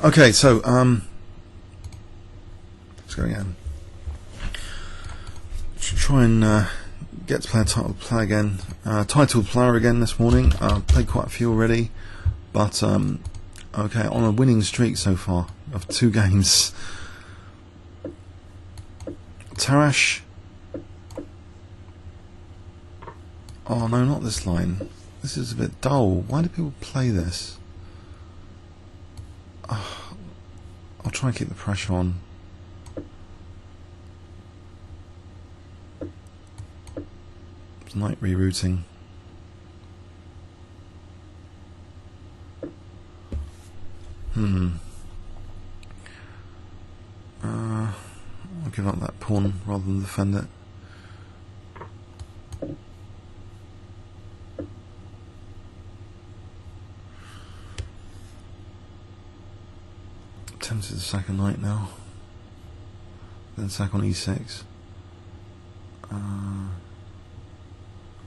Okay, so let's go again. Should try and get to play a title player again. Title player again this morning. Played quite a few already, but okay, on a winning streak so far of 2 games. Tarash. Oh no, not this line. This is a bit dull. Why do people play this? I'll try and keep the pressure on. It's knight rerouting. I'll give up that pawn rather than defend it. Tempted to sack a knight now. Then sack on e6.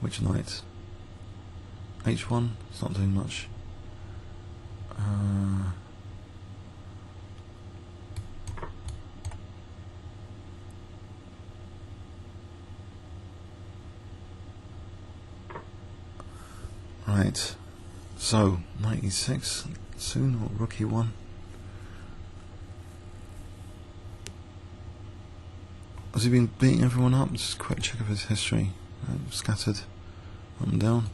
Which knight? h1? It's not doing much. Right. So, knight e6 soon, or rook e1. Has he been beating everyone up? Just a quick check of his history. Scattered up and down.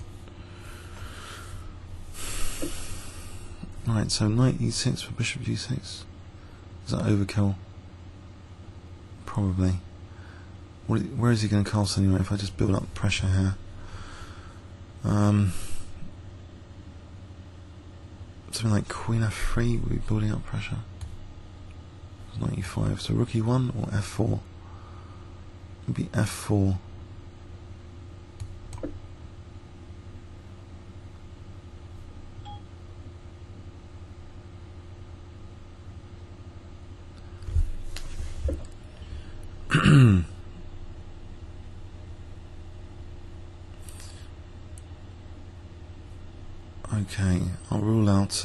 Right, so knight e6 for bishop g6. Is that overkill? Probably. Where is he going to cast anyway if I just build up pressure here? Something like queen f3 would be building up pressure. It's knight e5. So rook e1 or f4? It would be f4. Okay, I'll rule out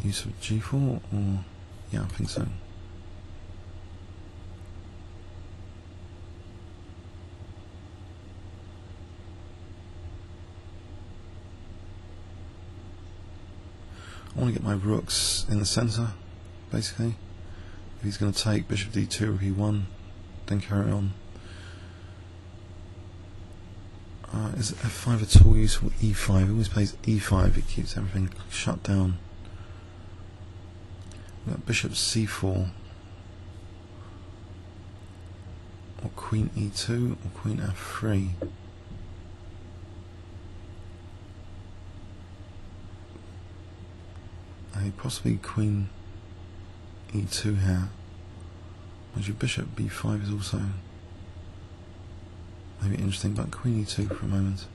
use of g4, or yeah, I think so. I want to get my rooks in the centre, basically. If he's going to take bishop d2 or e1, then carry on. Is f5 at all useful? e5. He always plays e5, it keeps everything shut down. We've got bishop c4, or queen e2, or queen f3. Possibly queen e2 here. Actually, bishop b5 is also maybe interesting, but queen e2 for a moment.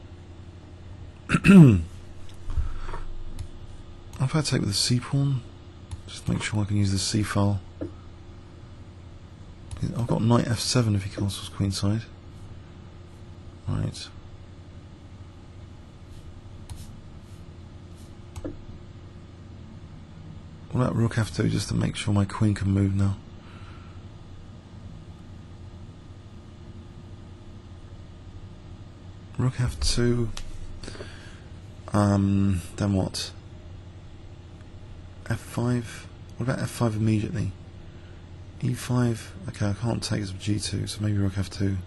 If I take with the c pawn, just make sure I can use the c file. I've got knight f7 if he castles queenside. Right. What about rook f2, just to make sure my queen can move now? Rook f2. Then what? f5. What about f5 immediately? e5. Okay, I can't take this with g2, so maybe rook f2.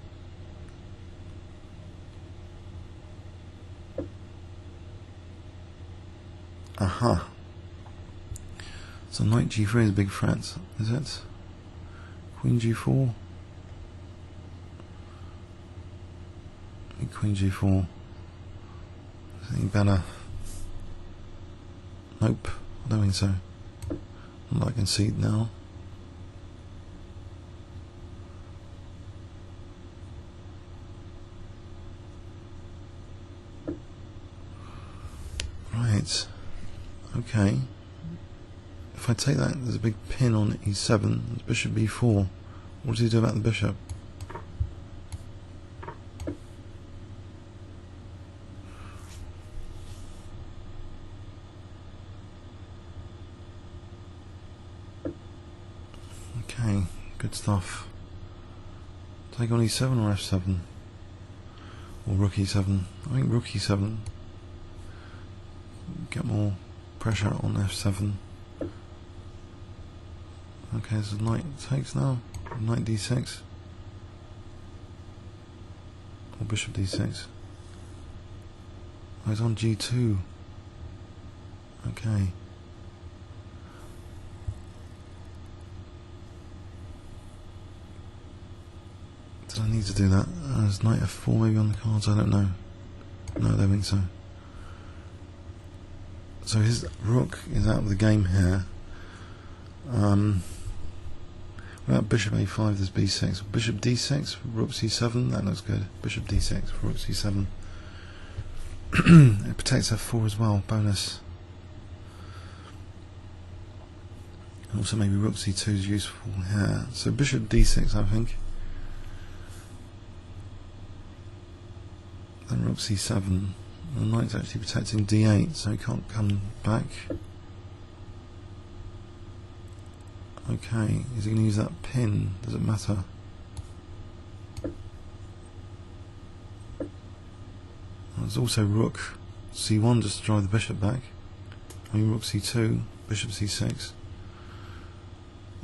Aha. So knight g3 is a big threat, is it? Queen g4. Queen g4. Is anything better? Nope, I don't think so. Not that I can see it now. Right. Okay. If I take that, there's a big pin on e7, there's bishop b4. What does he do about the bishop? Good stuff. Take on E7 or F7? Or Rook E7? I think Rook E7. Get more pressure on F7. Okay, this is knight takes now. Knight D6. Or Bishop D6. Oh, he's on G2. Okay. Did I need to do that? Is Knight F4 maybe on the cards? I don't know. No, I don't think so. So his rook is out of the game here. Without Bishop A5, there's B6. Bishop D6, Rook C7. That looks good. Bishop D6 for Rook C7. It protects F4 as well. Bonus. And also maybe Rook C2 is useful here. So Bishop D6, I think. Then Rook C7. The knight's actually protecting D8, so he can't come back. Okay, is he going to use that pin? Does it matter? There's also Rook C1 just to drive the bishop back. I mean Rook C2, Bishop C6.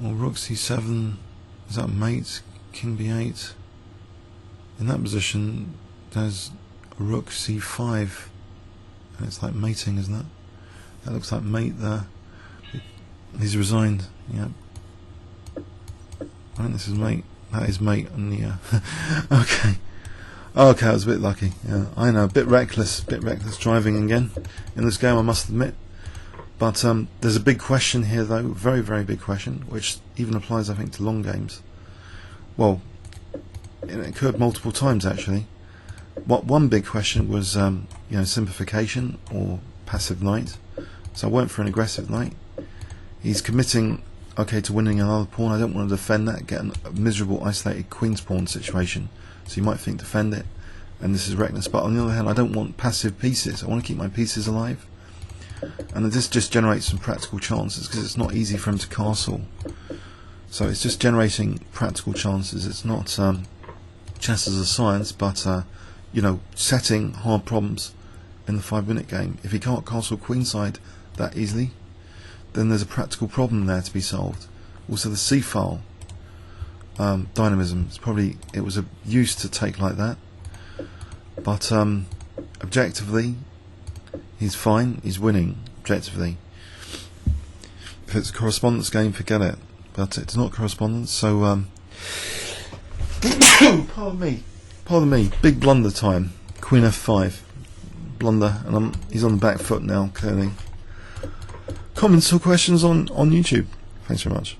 Or Rook C7, is that mate? King B8. In that position, there's Rook C5, and it's like mating, isn't it? That looks like mate there. He's resigned. Yeah. I think this is mate. That is mate on the. Okay. Okay, I was a bit lucky. Yeah, I know, a bit reckless driving again in this game, I must admit. But there's a big question here, though, very, very big question, which even applies, I think, to long games. Well, it occurred multiple times actually. One big question was, simplification or passive knight. So I went for an aggressive knight. He's committing, okay, to winning another pawn. I don't want to defend that, get a miserable isolated queen's pawn situation. So you might think defend it, and this is reckless. But on the other hand, I don't want passive pieces. I want to keep my pieces alive. And this just generates some practical chances because it's not easy for him to castle. So it's just generating practical chances. It's not chess as a science, but setting hard problems in the 5-minute game. If he can't castle queenside that easily, then there's a practical problem there to be solved. Also, the C file dynamism, it was used to take like that, but objectively he's fine, he's winning objectively. If it's a correspondence game, forget it, but it's not correspondence, so pardon me, big blunder time. Queen F5 blunder, and he's on the back foot now, clearly. Comments or questions on YouTube? Thanks very much.